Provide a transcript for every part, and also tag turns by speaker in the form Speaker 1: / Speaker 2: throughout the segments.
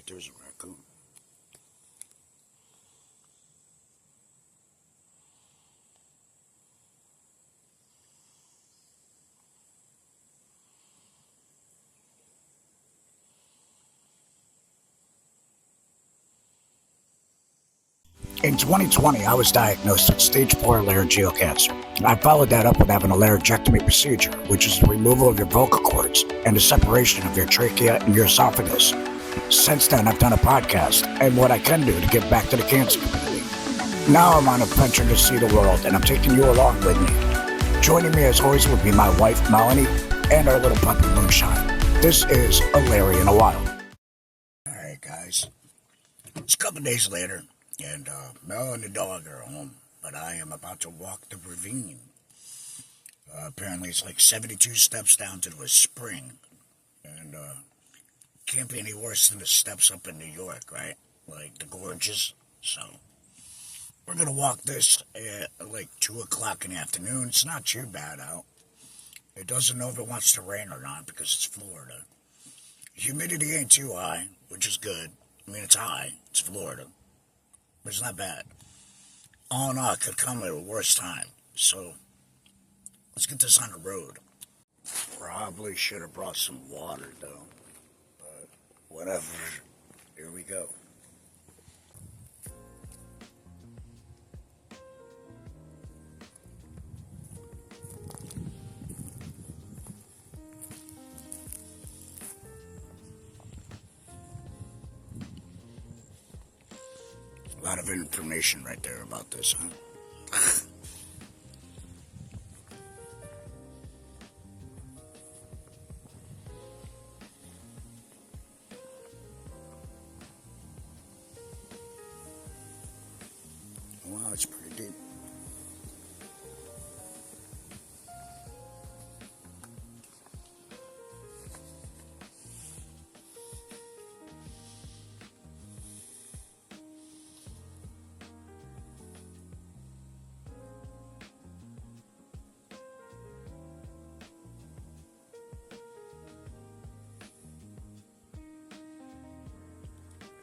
Speaker 1: There's a raccoon. In 2020, I was diagnosed with stage 4 laryngeal cancer. I followed that up with having a laryngectomy procedure, which is the removal of your vocal cords and the separation of your trachea and your esophagus. Since then, I've done a podcast and what I can do to give back to the cancer community. Now I'm on a venture to see the world, and I'm taking you along with me. Joining me as always will be my wife, Melanie, and our little puppy, Moonshine. This is a Lary in the Wild. Alright guys, it's a couple days later, and Mel and the dog are home, but I am about to walk the ravine. Apparently it's like 72 steps down to a spring, and can't be any worse than the steps up in New York, right? Like the gorges. So we're gonna walk this at like 2 o'clock in the afternoon. It's not too bad out. It doesn't know if it wants to rain or not because it's Florida. Humidity ain't too high, which is good. I mean, it's high. It's Florida. But it's not bad. All in all, it could come at a worse time. So let's get this on the road. Probably should have brought some water, though. But whatever. Here we go. A lot of information right there about this, huh? Wow, it's pretty deep.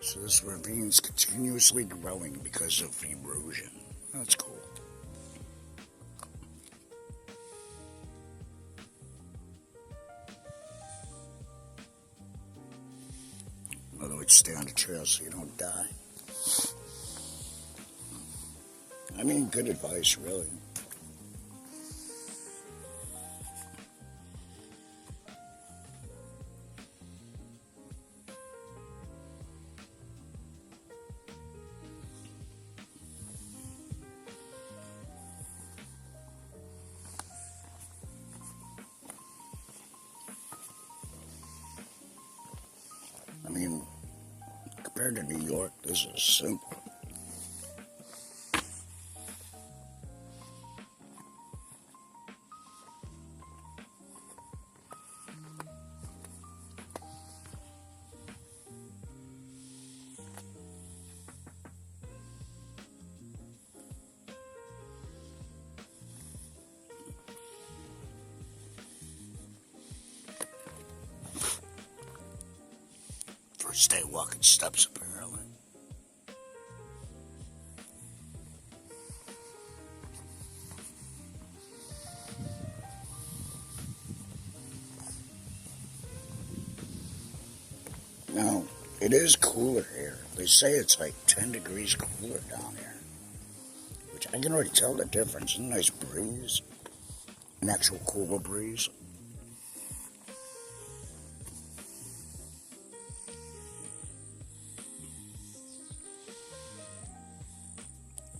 Speaker 1: So this ravine's continuously growing because of erosion. That's cool. In other words, stay on the trail so you don't die. I mean, good advice, really. I mean, compared to New York, this is simple. First day walking steps, apparently. Now, it is cooler here. They say it's like 10 degrees cooler down here. Which I can already tell the difference. A nice breeze. An actual cooler breeze.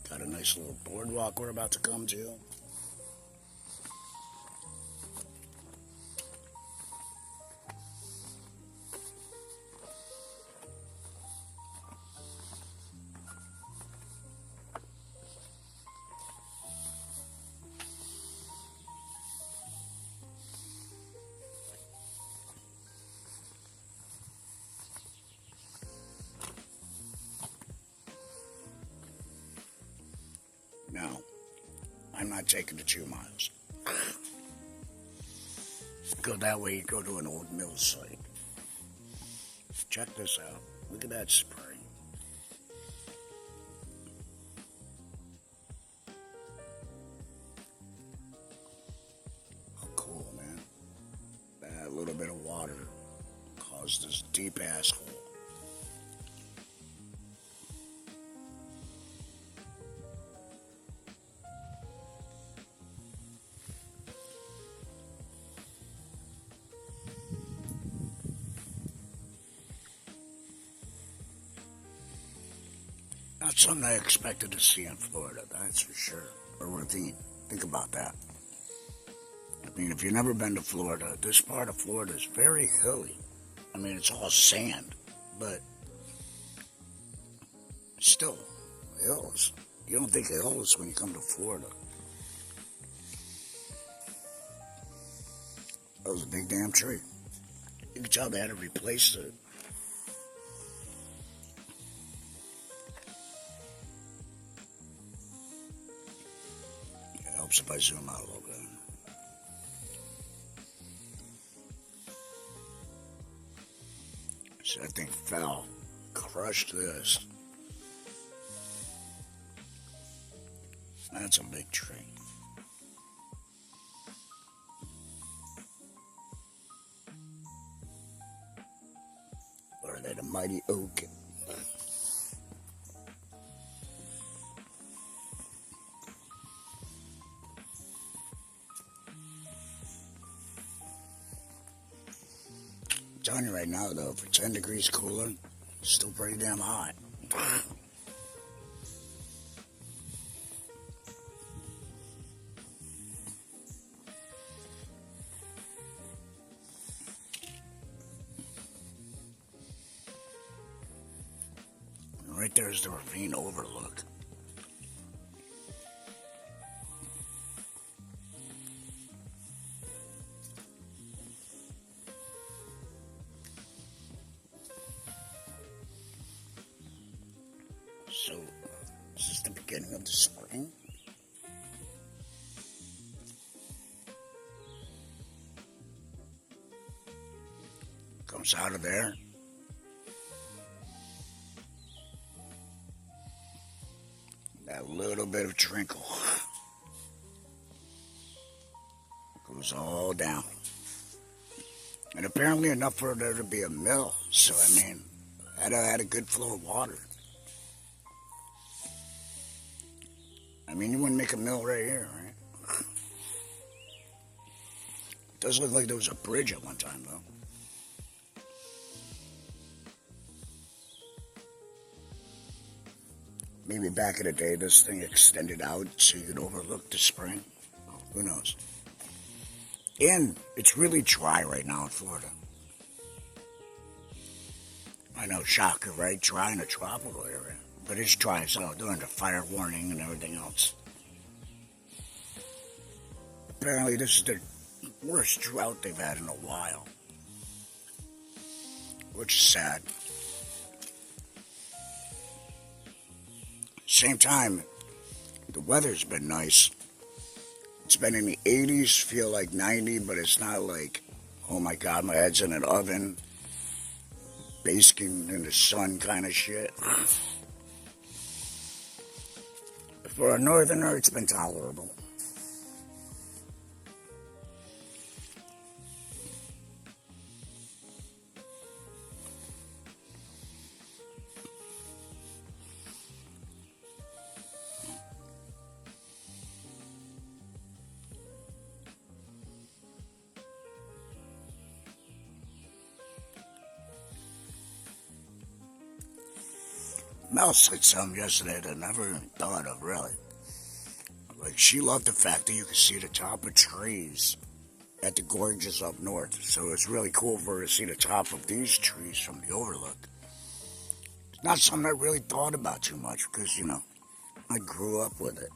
Speaker 1: Got a nice little boardwalk we're about to come to. Now, I'm not taking the 2 miles. Go that way, you go to an old mill site. Check this out. Look at that spring. Oh, cool, man. That little bit of water caused this deep ass hole. Not something I expected to see in Florida, that's for sure. A ravine. Think about that. I mean, if you've never been to Florida, this part of Florida is very hilly. I mean, it's all sand, but still, hills. You don't think of hills when you come to Florida. That was a big damn tree. You can tell they had to replace it. It helps if I zoom out a little bit. So that thing fell, crushed this. That's a big tree. Or are they the mighty oak? I'm telling you right now, though, for 10 degrees cooler, it's still pretty damn hot. Right there's the ravine overlook. So, is this the beginning of the spring? Comes out of there. That little bit of trickle goes all down. And apparently enough for there to be a mill. So, I mean, had a good flow of water. I mean, you wouldn't make a mill right here, right? It does look like there was a bridge at one time, though. Maybe back in the day, this thing extended out so you could overlook the spring. Who knows? And it's really dry right now in Florida. I know, shocker, right? Dry in a tropical area. But it's dry, so they're under fire warning and everything else. Apparently, this is the worst drought they've had in a while. Which is sad. Same time, the weather's been nice. It's been in the 80s, feel like 90, but it's not like, oh my God, my head's in an oven, basking in the sun kind of shit. For a northerner, it's been tolerable. Mel said something yesterday that I never even thought of, really. Like, she loved the fact that you could see the top of trees at the gorges up north. So it's really cool for her to see the top of these trees from the overlook. It's not something I really thought about too much because, you know, I grew up with it.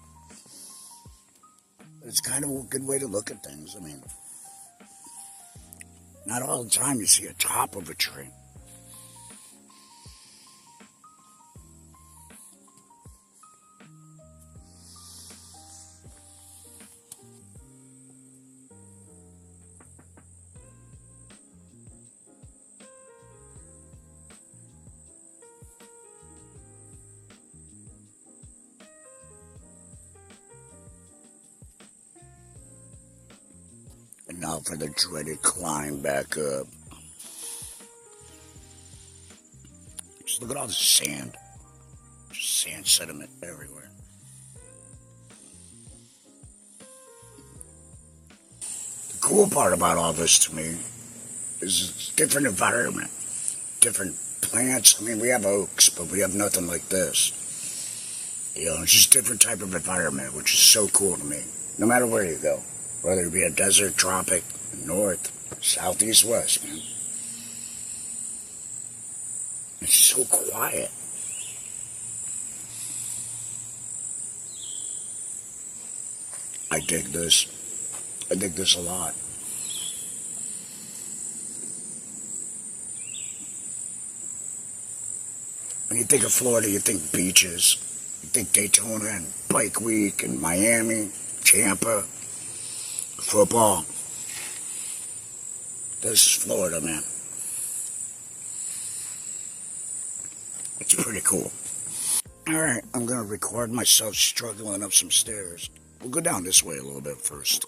Speaker 1: It's kind of a good way to look at things. I mean, not all the time you see a top of a tree. Now for the dreaded climb back up. Just look at all the sand. Just sand sediment everywhere. The cool part about all this to me is it's a different environment. Different plants. I mean, we have oaks, but we have nothing like this. You know, it's just a different type of environment, which is so cool to me. No matter where you go, whether it be a desert, tropic, north, south, east, west, man. It's so quiet. I dig this. I dig this a lot. When you think of Florida, you think beaches. You think Daytona and Bike Week and Miami, Tampa, football. This is Florida, man. It's pretty cool. Alright, I'm going to record myself struggling up some stairs. We'll go down this way a little bit first.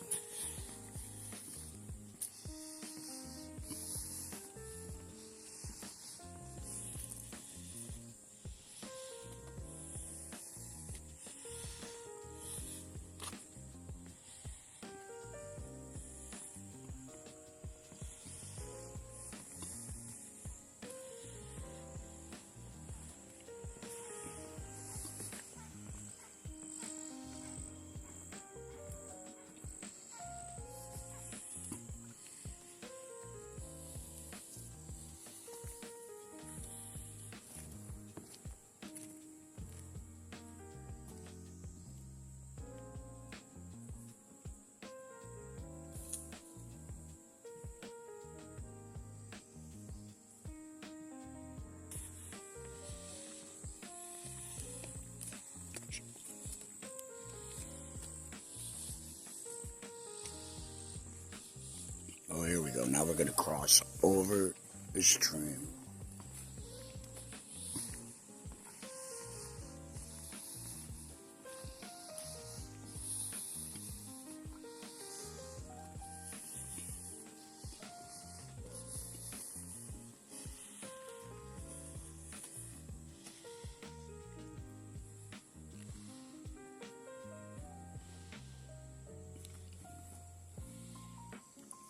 Speaker 1: Oh, here we go. Now we're going to cross over the stream.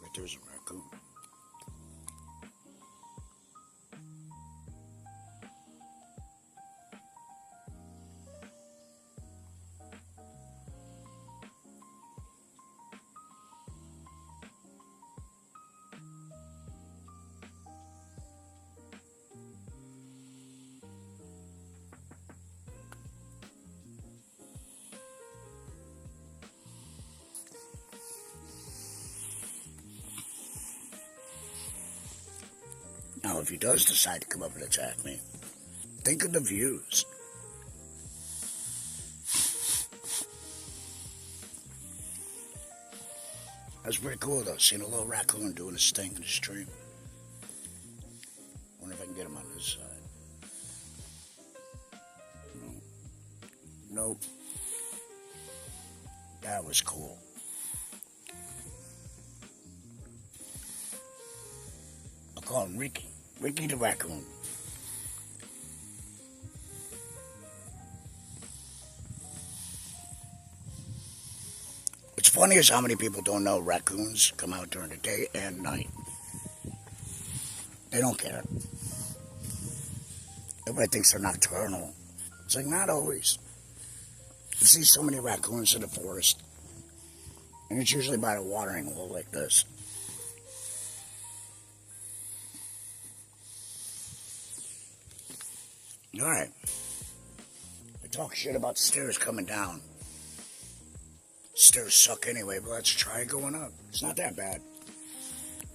Speaker 1: Right there's a raccoon. Now, if he does decide to come up and attack me, think of the views. That's pretty cool, though, seeing a little raccoon doing his thing in the stream. Wonder if I can get him on this side. Nope. That was cool. I'll call him Ricky. Ricky the raccoon. What's funny is how many people don't know raccoons come out during the day and night. They don't care. Everybody thinks they're nocturnal. It's like, not always. You see so many raccoons in the forest, and it's usually by a watering hole like this. Alright. I talk shit about stairs coming down. Stairs suck anyway, but let's try going up. It's not that bad.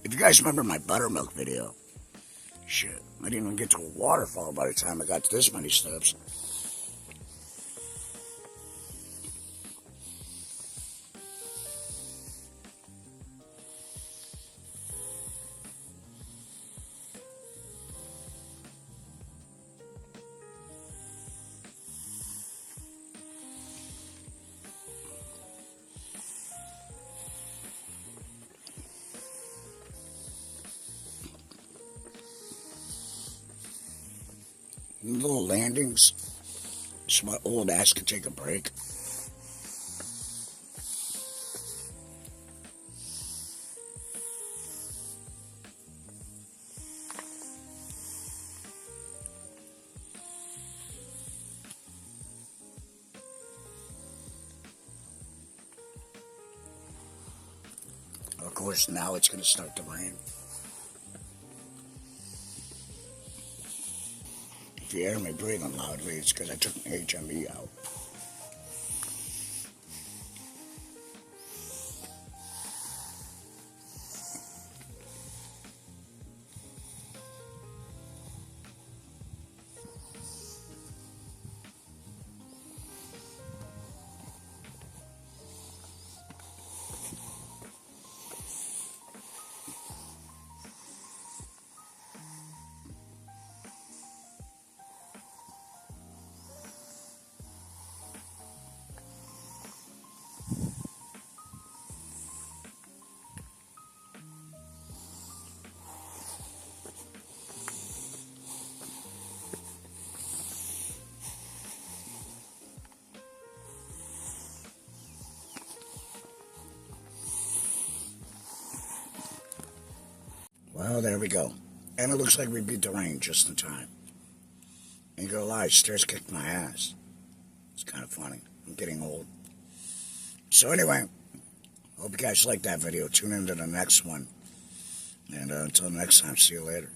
Speaker 1: If you guys remember my buttermilk video, shit, I didn't even get to a waterfall by the time I got to this many steps. Little landings so my old ass could take a break. Of course, now it's going to start to rain. If you hear me breathing loudly, it's because I took my HME out. Well, there we go. And it looks like we beat the rain just in time. Ain't gonna lie, stairs kicked my ass. It's kind of funny. I'm getting old. So anyway, hope you guys liked that video. Tune into the next one. And until next time, see you later.